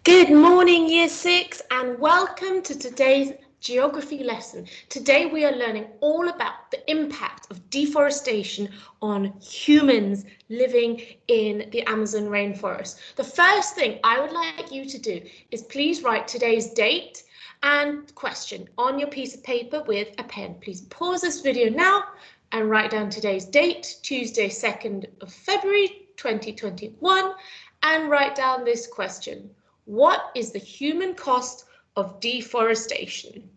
Good morning, Year 6, and welcome to today's geography lesson. Today we are learning all about the impact of deforestation on humans living in the Amazon rainforest. The first thing I would like you to do is please write today's date and question on your piece of paper with a pen. Please pause this video now and write down today's date, Tuesday, 2nd of February 2021, and write down this question. What is the human cost of deforestation?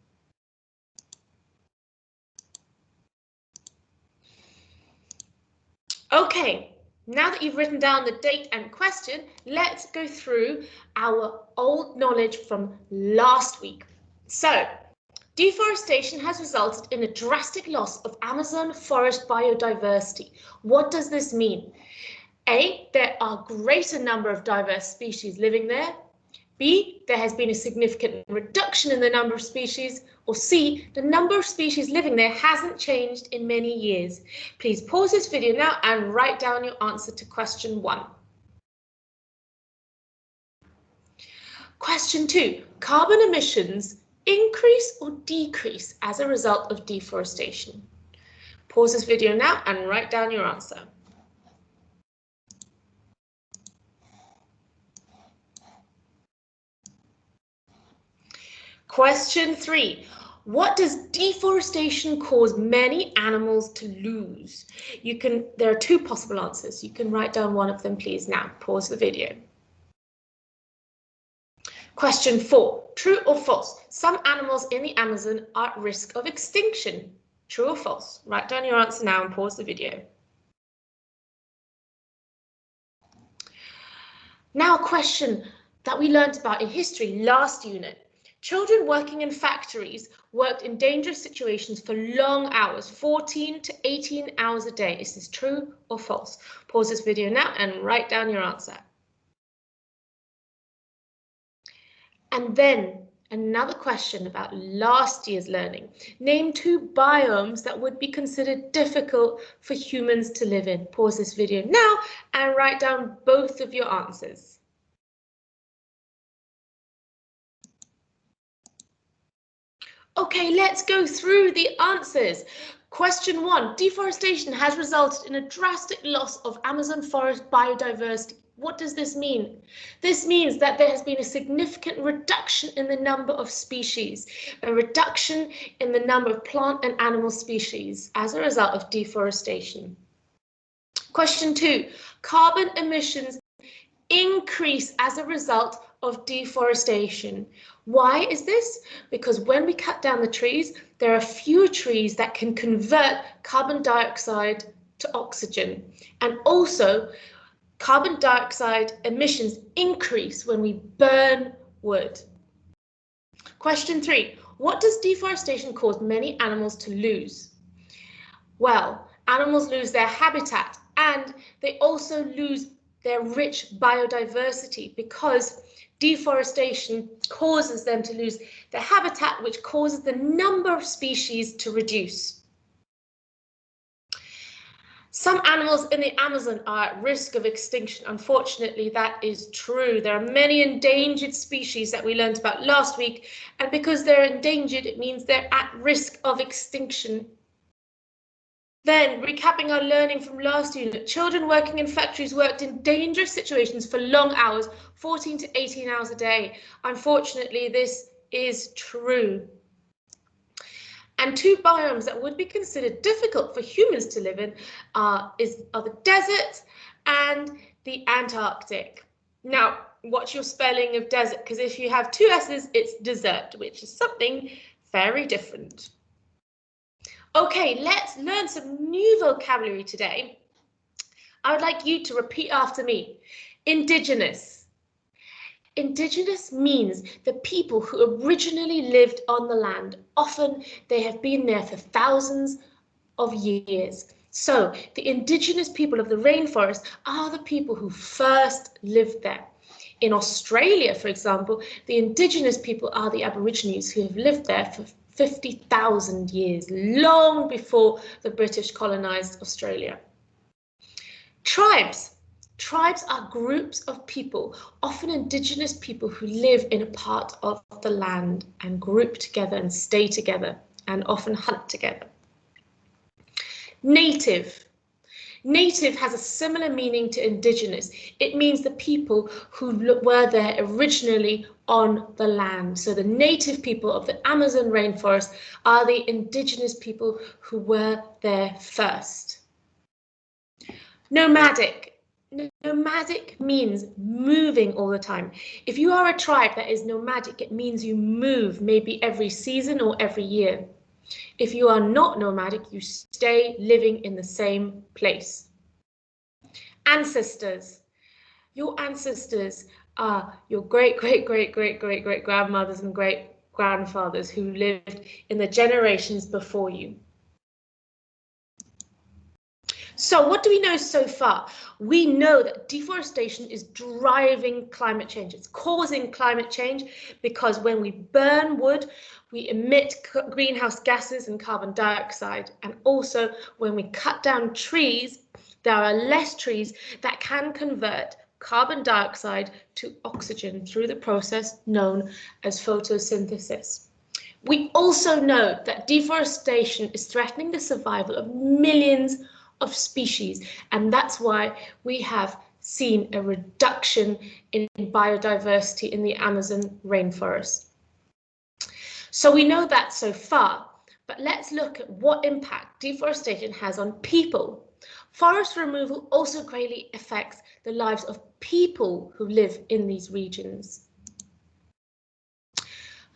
Okay, now that you've written down the date and question, let's go through our old knowledge from last week. So, deforestation has resulted in a drastic loss of Amazon forest biodiversity. What does this mean? A, there are a greater number of diverse species living there. B, there has been a significant reduction in the number of species, or C, the number of species living there hasn't changed in many years. Please pause this video now and write down your answer to question 1. Question 2, carbon emissions increase or decrease as a result of deforestation? Pause this video now and write down your answer. Question 3. What does deforestation cause many animals to lose? There are 2 possible answers. You can write down one of them, please. Now, pause the video. Question 4. True or false? Some animals in the Amazon are at risk of extinction. True or false? Write down your answer now and pause the video. Now, a question that we learned about in history last unit. Children working in factories worked in dangerous situations for long hours, 14 to 18 hours a day. Is this true or false? Pause this video now and write down your answer. And then another question about last year's learning. Name 2 biomes that would be considered difficult for humans to live in. Pause this video now and write down both of your answers. Okay, let's go through the answers. Question 1, deforestation has resulted in a drastic loss of Amazon forest biodiversity. What does this mean? This means that there has been a significant reduction in the number of species, a reduction in the number of plant and animal species as a result of deforestation. Question 2, carbon emissions increase as a result of deforestation. Why is this? Because when we cut down the trees, there are fewer trees that can convert carbon dioxide to oxygen. And also, carbon dioxide emissions increase when we burn wood. Question 3, what does deforestation cause many animals to lose? Well, animals lose their habitat and they also lose their rich biodiversity because deforestation causes them to lose their habitat, which causes the number of species to reduce. Some animals in the Amazon are at risk of extinction. Unfortunately, that is true. There are many endangered species that we learned about last week, and because they're endangered, it means they're at risk of extinction. Then, recapping our learning from last unit, children working in factories worked in dangerous situations for long hours, 14 to 18 hours a day. Unfortunately, this is true. And 2 biomes that would be considered difficult for humans to live in are the desert and the Antarctic. Now, what's your spelling of desert? Because if you have 2 S's, it's desert, which is something very different. Okay, let's learn some new vocabulary today. I would like you to repeat after me. Indigenous. Indigenous means the people who originally lived on the land. Often they have been there for thousands of years. So the indigenous people of the rainforest are the people who first lived there. In Australia, for example, the indigenous people are the Aborigines who have lived there for 50,000 years, long before the British colonized Australia. Tribes. Tribes are groups of people, often indigenous people who live in a part of the land and group together and stay together and often hunt together. Native. Native has a similar meaning to indigenous. It means the people who were there originally on the land. So the native people of the Amazon rainforest are the indigenous people who were there first. Nomadic. Nomadic means moving all the time. If you are a tribe that is nomadic, it means you move maybe every season or every year. If you are not nomadic, you stay living in the same place. Ancestors. Your ancestors are your great grandmothers and great grandfathers who lived in the generations before you. So what do we know so far? We know that deforestation is driving climate change. It's causing climate change because when we burn wood, we emit greenhouse gases and carbon dioxide. And also when we cut down trees, there are less trees that can convert carbon dioxide to oxygen through the process known as photosynthesis. We also know that deforestation is threatening the survival of millions of species, and that's why we have seen a reduction in biodiversity in the Amazon rainforest. So we know that so far, but let's look at what impact deforestation has on people. Forest removal also greatly affects the lives of people who live in these regions.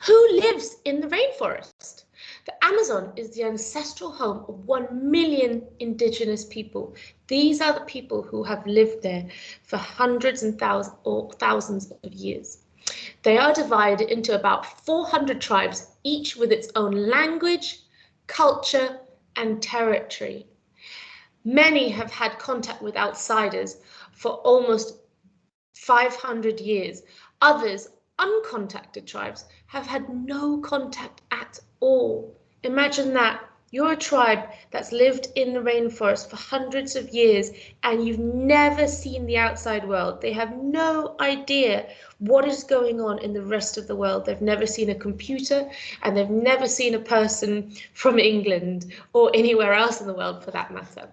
Who lives in the rainforest? The Amazon is the ancestral home of 1 million indigenous people. These are the people who have lived there for hundreds and thousands of years. They are divided into about 400 tribes, each with its own language, culture, and territory. Many have had contact with outsiders for almost 500 years. Others, uncontacted tribes, have had no contact at all. Imagine that. You're a tribe that's lived in the rainforest for hundreds of years and you've never seen the outside world. They have no idea what is going on in the rest of the world. They've never seen a computer and they've never seen a person from England or anywhere else in the world for that matter.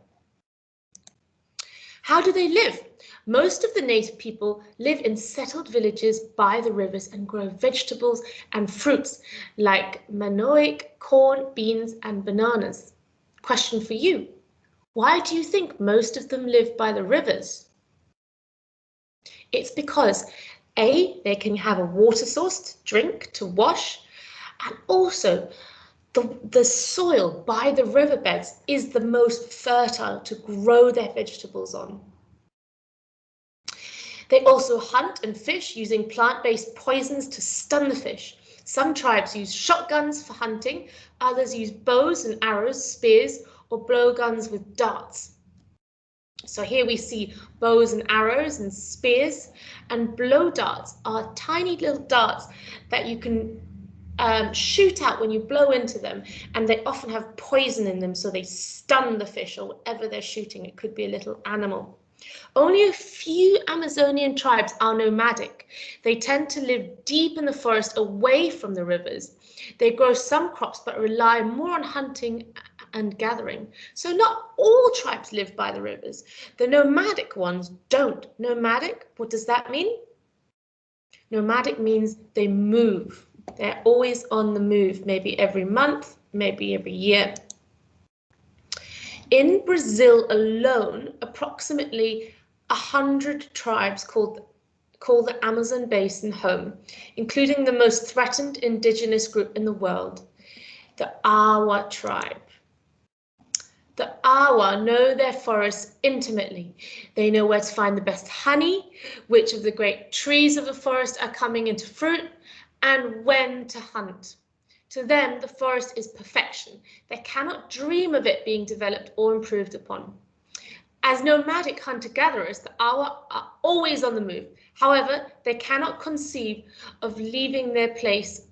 How do they live? Most of the native people live in settled villages by the rivers and grow vegetables and fruits like manioc, corn, beans, and bananas. Question for you. Why do you think most of them live by the rivers? It's because A, they can have a water source to drink, to wash, and also the soil by the riverbeds is the most fertile to grow their vegetables on. They also hunt and fish using plant-based poisons to stun the fish. Some tribes use shotguns for hunting, others use bows and arrows, spears, or blowguns with darts. So here we see bows and arrows and spears, and blow darts are tiny little darts that you can shoot out when you blow into them, and they often have poison in them, so they stun the fish or whatever they're shooting. It could be a little animal. Only a few Amazonian tribes are nomadic. They tend to live deep in the forest away from the rivers. They grow some crops but rely more on hunting and gathering. So not all tribes live by the rivers. The nomadic ones don't. Nomadic, what does that mean? Nomadic means they move. They're always on the move, maybe every month, maybe every year. In Brazil alone, approximately 100 tribes call the Amazon basin home, including the most threatened indigenous group in the world, the Awa tribe. The Awa know their forests intimately. They know where to find the best honey, which of the great trees of the forest are coming into fruit, and when to hunt. To them, the forest is perfection. They cannot dream of it being developed or improved upon. As nomadic hunter-gatherers, the Awa are always on the move. However, they cannot conceive of leaving their place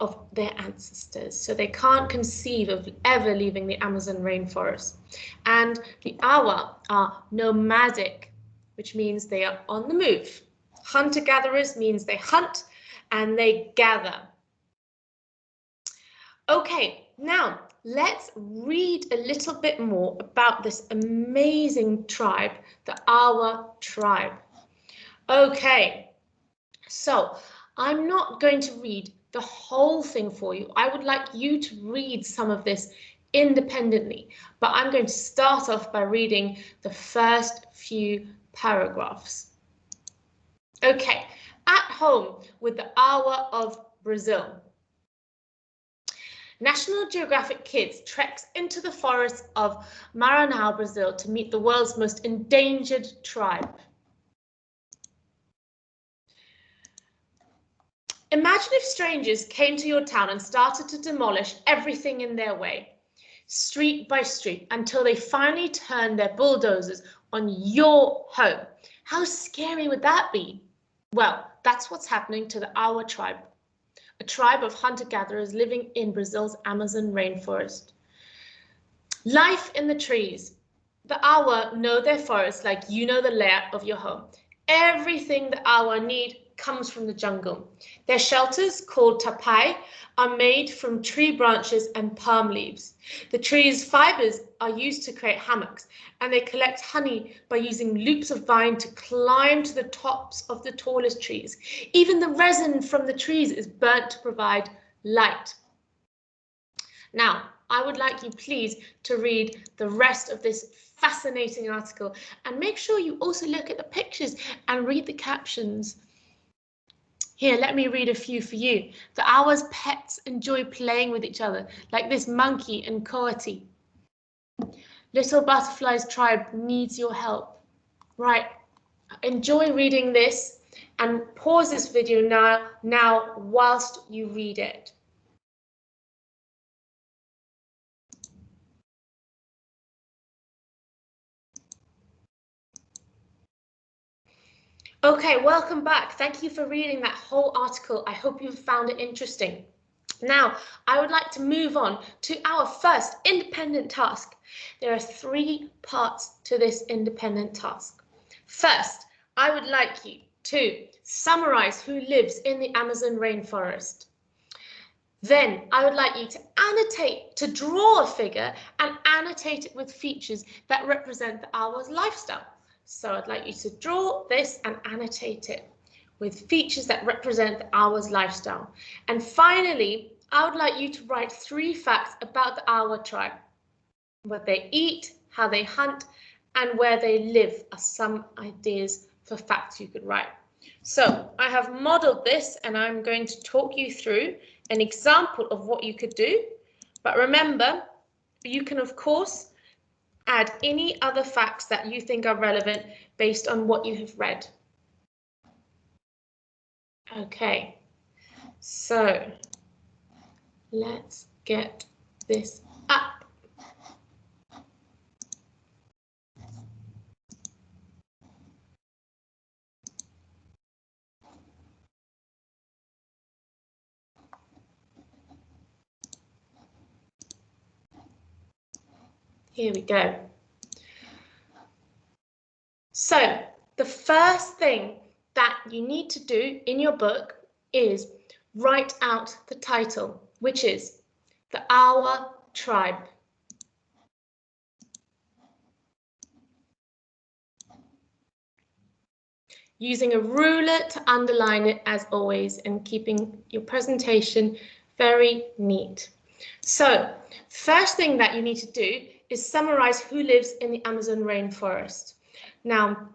of their ancestors. So they can't conceive of ever leaving the Amazon rainforest. And the Awa are nomadic which means they are on the move. Hunter-gatherers means they hunt and they gather. Okay, now let's read a little bit more about this amazing tribe, the Awa tribe. Okay, so I'm not going to read the whole thing for you. I would like you to read some of this independently, but I'm going to start off by reading the first few paragraphs. Okay, at home with the Awa of Brazil. National Geographic Kids treks into the forests of Maranhão, Brazil to meet the world's most endangered tribe. Imagine if strangers came to your town and started to demolish everything in their way, street by street, until they finally turned their bulldozers on your home. How scary would that be? Well, that's what's happening to the Awa tribe, a tribe of hunter-gatherers living in Brazil's Amazon rainforest. Life in the trees. The Awa know their forest like you know the layout of your home. Everything the Awa need comes from the jungle. Their shelters, called tapai, are made from tree branches and palm leaves. The tree's fibers are used to create hammocks, and they collect honey by using loops of vine to climb to the tops of the tallest trees. Even the resin from the trees is burnt to provide light. Now, I would like you please to read the rest of this fascinating article, and make sure you also look at the pictures and read the captions. Here, let me read a few for you. The Awa's pets enjoy playing with each other, like this monkey and coati. Little Butterfly's tribe needs your help. Right, enjoy reading this and pause this video now whilst you read it. Okay, welcome back. Thank you for reading that whole article. I hope you found it interesting. Now, I would like to move on to our first independent task. There are 3 parts to this independent task. First, I would like you to summarize who lives in the Amazon rainforest. Then I would like you to draw a figure and annotate it with features that represent the Awa's lifestyle. So I'd like you to draw this and annotate it with features that represent the Awa's lifestyle. And finally, I would like you to write 3 facts about the Awa tribe. What they eat, how they hunt, and where they live are some ideas for facts you could write. So I have modeled this and I'm going to talk you through an example of what you could do. But remember, you can of course add any other facts that you think are relevant based on what you have read. Okay, so let's get this up. Here we go. So the first thing that you need to do in your book is write out the title, which is the Awa tribe. Using a ruler to underline it as always and keeping your presentation very neat. So first thing that you need to do is summarize who lives in the Amazon rainforest. Now,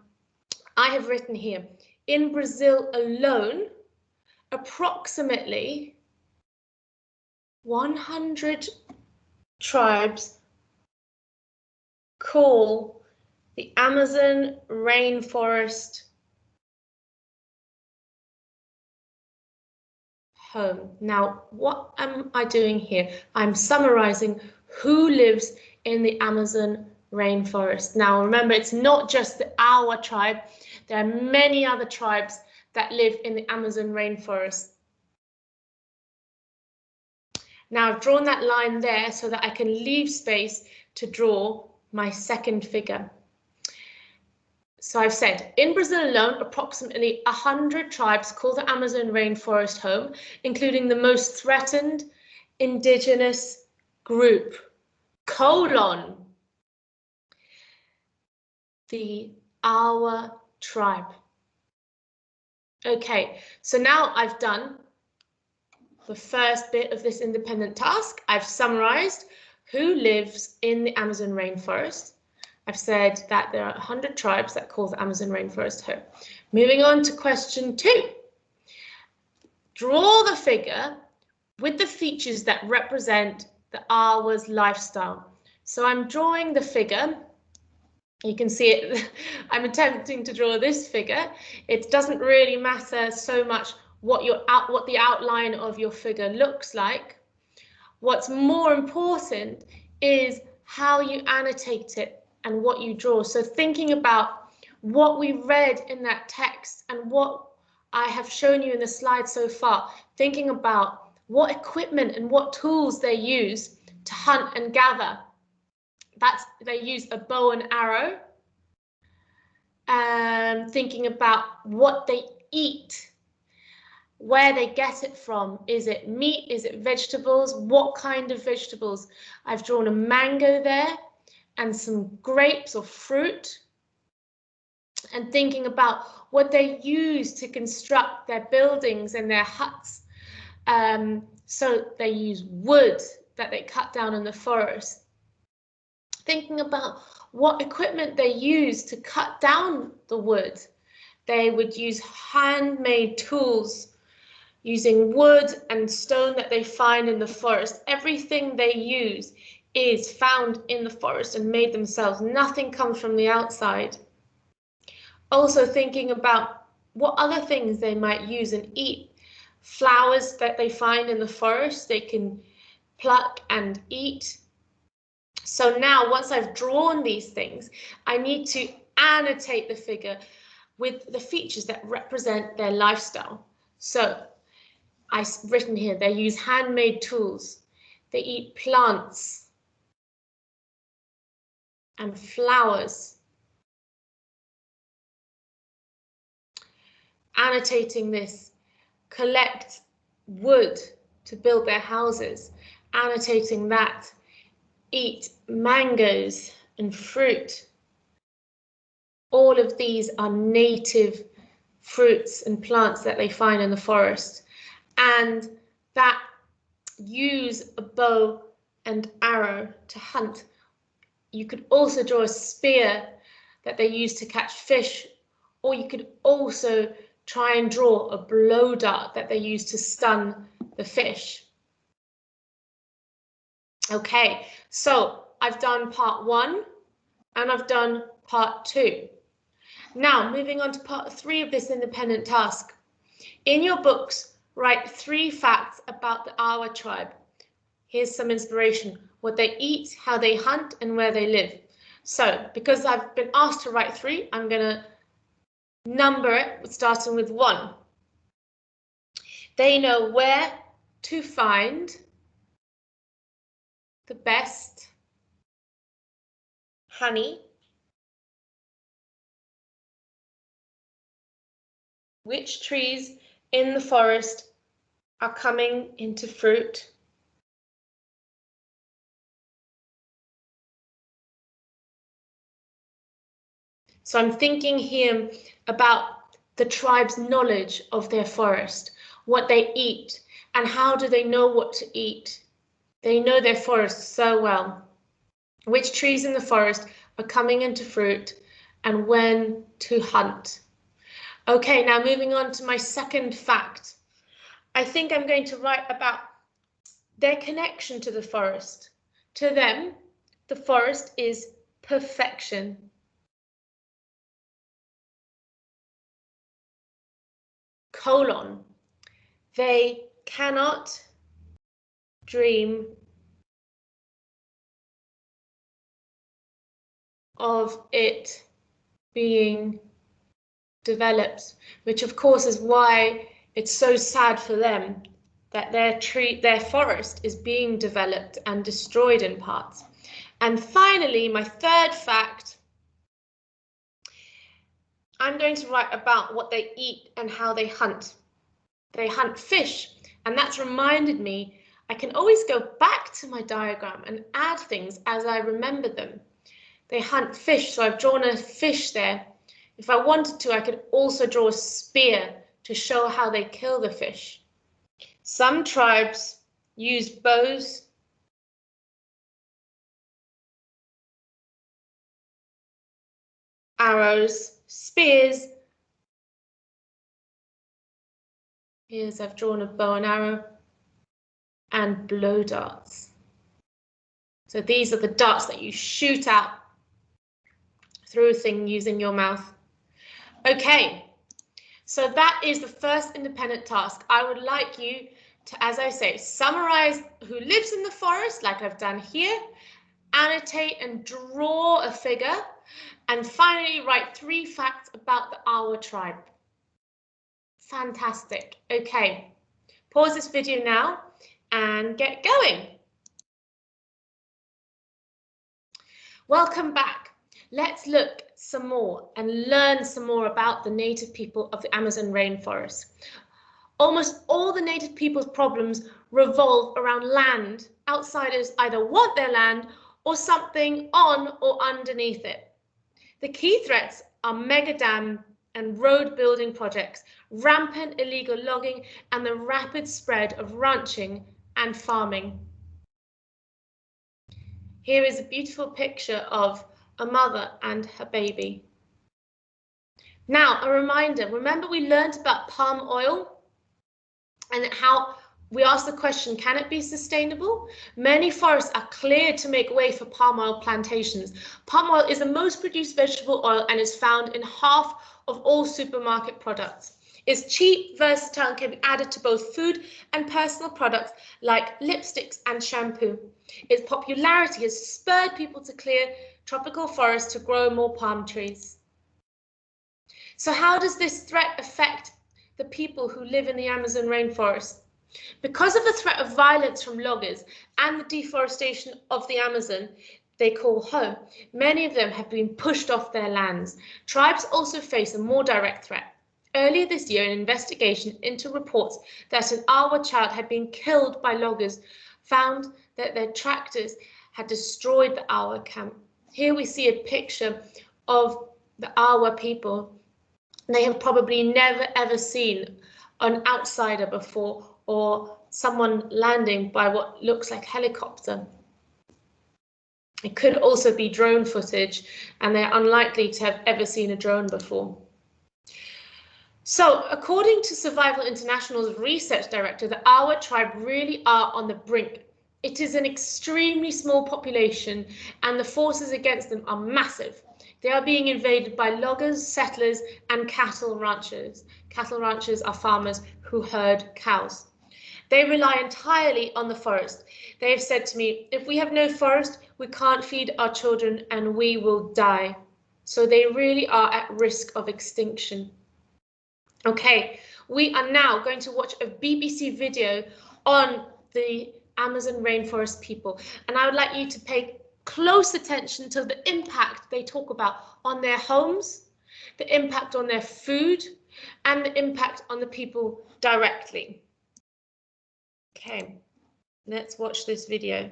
I have written here, in Brazil alone, approximately 100 tribes call the Amazon rainforest home. Now, what am I doing here? I'm summarizing who lives in the Amazon rainforest. Now, remember, it's not just the Awa tribe. There are many other tribes that live in the Amazon rainforest. Now, I've drawn that line there so that I can leave space to draw my second figure. So I've said, in Brazil alone, approximately 100 tribes call the Amazon rainforest home, including the most threatened indigenous group, the Awa tribe. Okay, so now I've done the first bit of this independent task. I've summarized who lives in the Amazon rainforest. I've said that there are 100 tribes that call the Amazon rainforest home. Moving on to question 2. Draw the figure with the features that represent the Awa's lifestyle. So I'm drawing the figure. You can see it. I'm attempting to draw this figure. It doesn't really matter so much what the outline of your figure looks like. What's more important is how you annotate it and what you draw. So thinking about what we read in that text and what I have shown you in the slide so far, thinking about what equipment and what tools they use to hunt and gather. They use a bow and arrow. Thinking about what they eat, where they get it from. Is it meat? Is it vegetables? What kind of vegetables? I've drawn a mango there and some grapes or fruit. And thinking about what they use to construct their buildings and their huts. So they use wood that they cut down in the forest. Thinking about what equipment they use to cut down the wood. They would use handmade tools using wood and stone that they find in the forest. Everything they use is found in the forest and made themselves. Nothing comes from the outside. Also thinking about what other things they might use and eat. Flowers that they find in the forest, they can pluck and eat. So now, once I've drawn these things, I need to annotate the figure with the features that represent their lifestyle. So I've written here, they use handmade tools, they eat plants and flowers. Annotating this, collect wood to build their houses. Annotating that, eat mangoes and fruit. All of these are native fruits and plants that they find in the forest, and that use a bow and arrow to hunt. You could also draw a spear that they use to catch fish, or you could also try and draw a blow dart that they use to stun the fish. Okay, so I've done part 1 and I've done part 2. Now, moving on to part 3 of this independent task. In your books, write 3 facts about the Awa tribe. Here's some inspiration: what they eat, how they hunt, and where they live. So, because I've been asked to write 3, I'm going to number it, starting with 1. They know where to find the best honey, which trees in the forest are coming into fruit, so I'm thinking here about the tribe's knowledge of their forest, what they eat, and how do they know what to eat? They know their forest so well. Which trees in the forest are coming into fruit and when to hunt. Okay, now moving on to my second fact. I think I'm going to write about their connection to the forest. To them, the forest is perfection. Colon, they cannot dream of it being developed, which of course is why it's so sad for them that their forest is being developed and destroyed in parts. And finally, my third fact, I'm going to write about what they eat and how they hunt. They hunt fish, and that's reminded me I can always go back to my diagram and add things as I remember them. They hunt fish, so I've drawn a fish there. If I wanted to, I could also draw a spear to show how they kill the fish. Some tribes use bows, arrows, spears. Here's I've drawn a bow and arrow, and blow darts. So these are the darts that you shoot out through a thing using your mouth. Okay, so that is the first independent task. I would like you to, as I say, summarize who lives in the forest, like I've done here, annotate and draw a figure, and finally write 3 facts about the Awa tribe. Fantastic. Okay, pause this video now and get going. Welcome back. Let's look some more and learn some more about the native people of the Amazon rainforest. Almost all the native people's problems revolve around land. Outsiders either want their land or something on or underneath it. The key threats are mega dam and road building projects, rampant illegal logging, and the rapid spread of ranching and farming. Here is a beautiful picture of a mother and her baby. Now, a reminder, remember we learned about palm oil and how we asked the question, can it be sustainable? Many forests are cleared to make way for palm oil plantations. Palm oil is the most produced vegetable oil and is found in half of all supermarket products. It's cheap, versatile, and can be added to both food and personal products like lipsticks and shampoo. Its popularity has spurred people to clear tropical forests to grow more palm trees. So how does this threat affect the people who live in the Amazon rainforest? Because of the threat of violence from loggers and the deforestation of the Amazon they call home, many of them have been pushed off their lands. Tribes also face a more direct threat. Earlier this year, an investigation into reports that an Awa child had been killed by loggers found that their tractors had destroyed the Awa camp. Here we see a picture of the Awa people. They have probably never ever seen an outsider before or someone landing by what looks like a helicopter. It could also be drone footage, and they're unlikely to have ever seen a drone before. So, according to Survival International's research director, the Awa tribe really are on the brink. It is an extremely small population, and the forces against them are massive. They are being invaded by loggers, settlers, and cattle ranchers. Cattle ranchers are farmers who herd cows. They rely entirely on the forest. They have said to me, if we have no forest, we can't feed our children and we will die. So they really are at risk of extinction. Okay, we are now going to watch a BBC video on the Amazon rainforest people, and I would like you to pay close attention to the impact they talk about on their homes, the impact on their food, and the impact on the people directly. Okay, let's watch this video.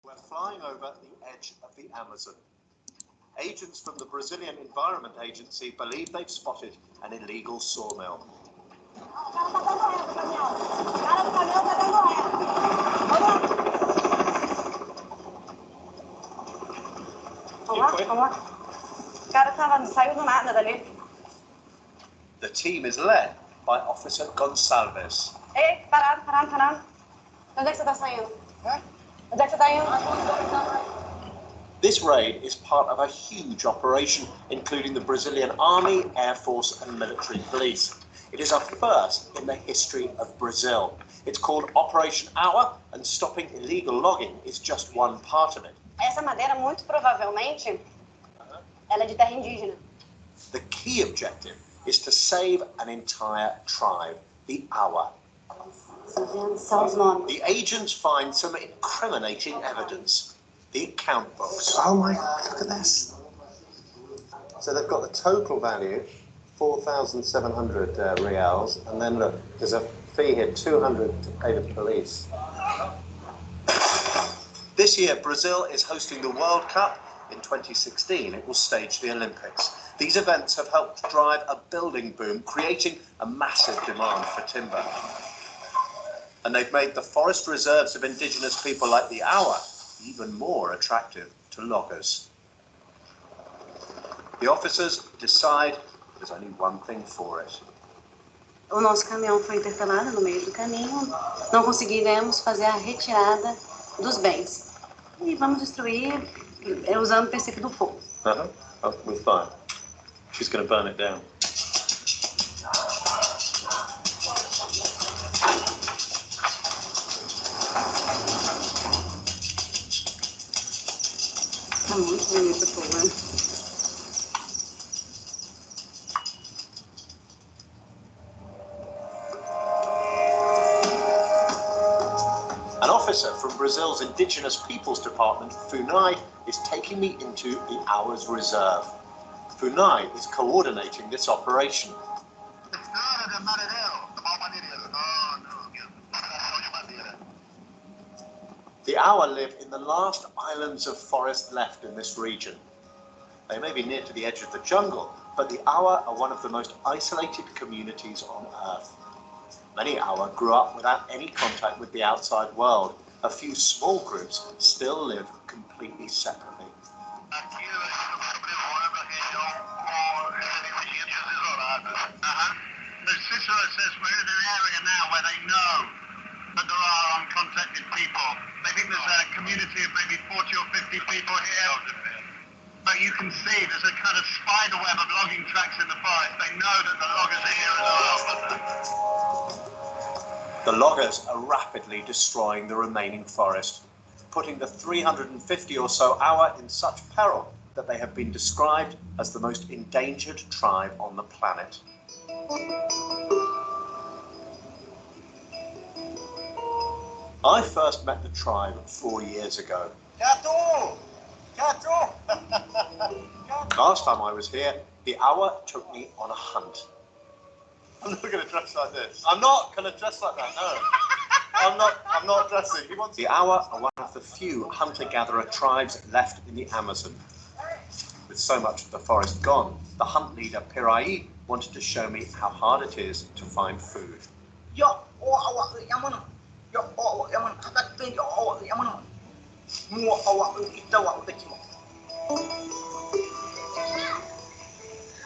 We're flying over the edge of the Amazon. Agents from the Brazilian Environment Agency believe they've spotted an illegal sawmill. The team is led by Officer Gonçalves. Ei, parado. Onde é que você tá saindo? Onde é que você tá indo? This raid is part of a huge operation, including the Brazilian Army, Air Force and military police. It is a first in the history of Brazil. It's called Operation Awa, and stopping illegal logging is just one part of it. Essa madeira, muito provavelmente, ela é de terra indígena. The key objective is to save an entire tribe, the Awa. The agents find some incriminating evidence. The account books. Oh my God, look at this. So they've got the total value, 4,700 reals, and then look, there's a fee here, 200 to pay the police. This year, Brazil is hosting the World Cup. In 2016, it will stage the Olympics. These events have helped drive a building boom, creating a massive demand for timber. And they've made the forest reserves of indigenous people like the Awa even more attractive to loggers. The officers decide there's only one thing for it. O nosso caminhão foi interpelado no meio do caminho. Não conseguiremos fazer a retirada dos bens. E vamos destruir usando o princípio do fogo. Oh, with fire. She's going to burn it down. Tá muito bonito o fogo, né? An officer from Brazil's Indigenous Peoples Department, FUNAI, is taking me into the Awa's reserve. FUNAI is coordinating this operation. The Awa live in the last islands of forest left in this region. They may be near to the edge of the jungle, but the Awa are one of the most isolated communities on Earth. Many Awa grew up without any contact with the outside world. A few small groups still live completely separately. Cicero says we're in an area now where they know that there are uncontacted people. They think there's a community of maybe 40 or 50 people here. But you can see there's a kind of spider web of logging tracks in the forest. They know that the loggers are here as well. The loggers are rapidly destroying the remaining forest, putting the 350 or so Awa in such peril that they have been described as the most endangered tribe on the planet. I first met the tribe 4 years ago. Last time I was here, the Awa took me on a hunt. I'm not going to dress like this. I'm not going to dress like that, no. I'm not dressing. The Awa are one of the few hunter-gatherer tribes left in the Amazon. With so much of the forest gone, the hunt leader, Pirai, wanted to show me how hard it is to find food.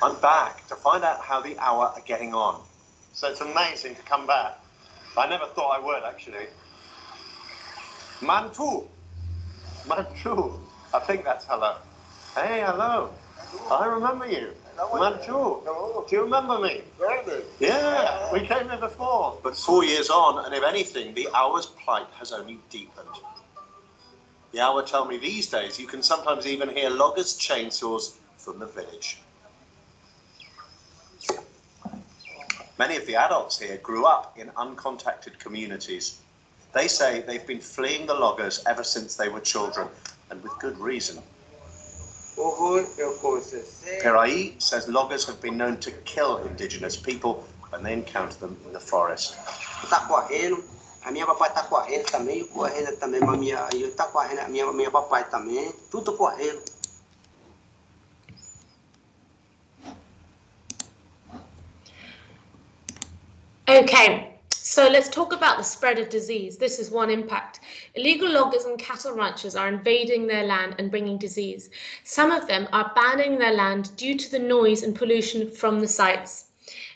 I'm back to find out how the Awa are getting on. So it's amazing to come back. I never thought I would, actually. Mantu. Mantu. I think that's hello. Hey, hello. I remember you. Manchu. Do you remember me? Yeah, we came here before. But 4 years on, and if anything, the Awa's plight has only deepened. The Awa tell me these days you can sometimes even hear loggers' chainsaws from the village. Many of the adults here grew up in uncontacted communities. They say they've been fleeing the loggers ever since they were children, and with good reason. Pirai says loggers have been known to kill indigenous people when they encounter them in the forest. A minha papai está correndo também, eu correndo também, mas eu está correndo, a minha papai também, tudo correndo. Okay, so let's talk about the spread of disease. This is one impact. Illegal loggers and cattle ranchers are invading their land and bringing disease. Some of them are banning their land due to the noise and pollution from the sites.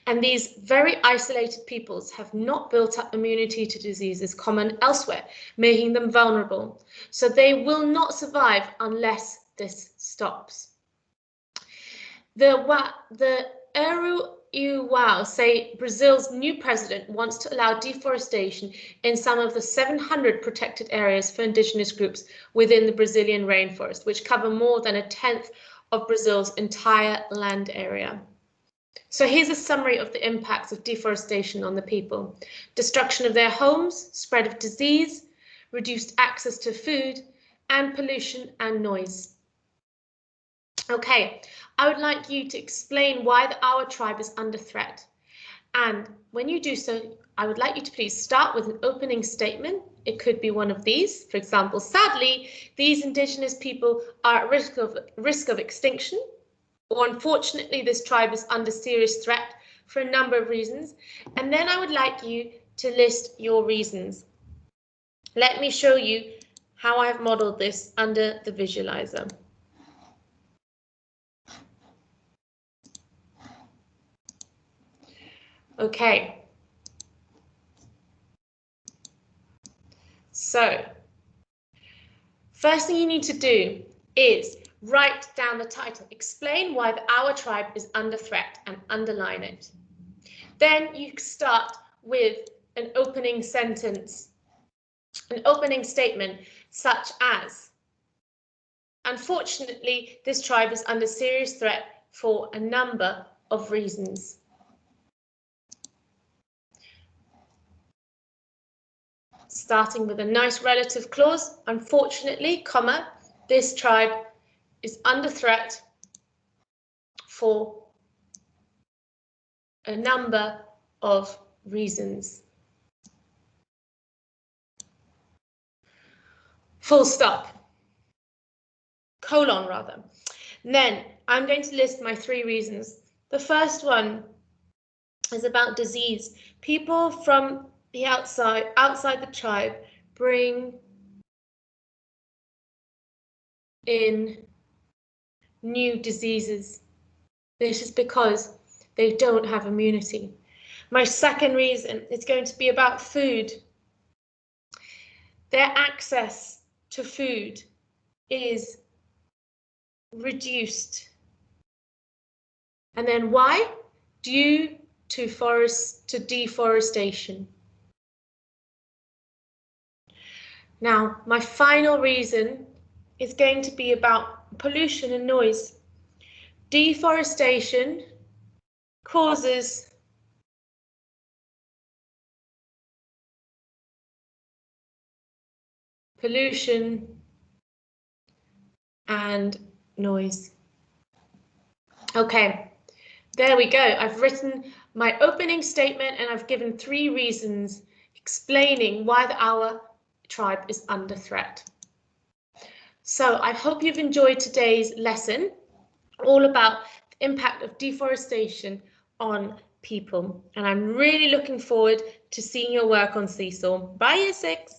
And these very isolated peoples have not built up immunity to diseases common elsewhere, making them vulnerable. So they will not survive unless this stops. The Wow say Brazil's new president wants to allow deforestation in some of the 700 protected areas for indigenous groups within the Brazilian rainforest, which cover more than 1/10 of Brazil's entire land area. So here's a summary of the impacts of deforestation on the people. Destruction of their homes, spread of disease, reduced access to food, and pollution and noise. Okay, I would like you to explain why our tribe is under threat. And when you do so, I would like you to please start with an opening statement. It could be one of these. For example, sadly, these Indigenous people are at risk of extinction. Or unfortunately, this tribe is under serious threat for a number of reasons. And then I would like you to list your reasons. Let me show you how I have modeled this under the visualizer. Okay. So, first thing you need to do is write down the title. Explain why our tribe is under threat and underline it. Then you start with an opening sentence, an opening statement such as, unfortunately, this tribe is under serious threat for a number of reasons. Starting with a nice relative clause, unfortunately, comma, this tribe is under threat for a number of reasons. Full stop. Colon, rather. And then I'm going to list my 3 reasons. The first one is about disease. People from the outside the tribe, bring in new diseases. This is because they don't have immunity. My second reason is going to be about food. Their access to food is reduced. And then why? Due to deforestation. Now, my final reason is going to be about pollution and noise. Deforestation causes pollution and noise. Okay, there we go. I've written my opening statement and I've given 3 reasons explaining why our tribe is under threat. So I hope you've enjoyed today's lesson, all about the impact of deforestation on people. And I'm really looking forward to seeing your work on Seesaw. Bye, Year 6.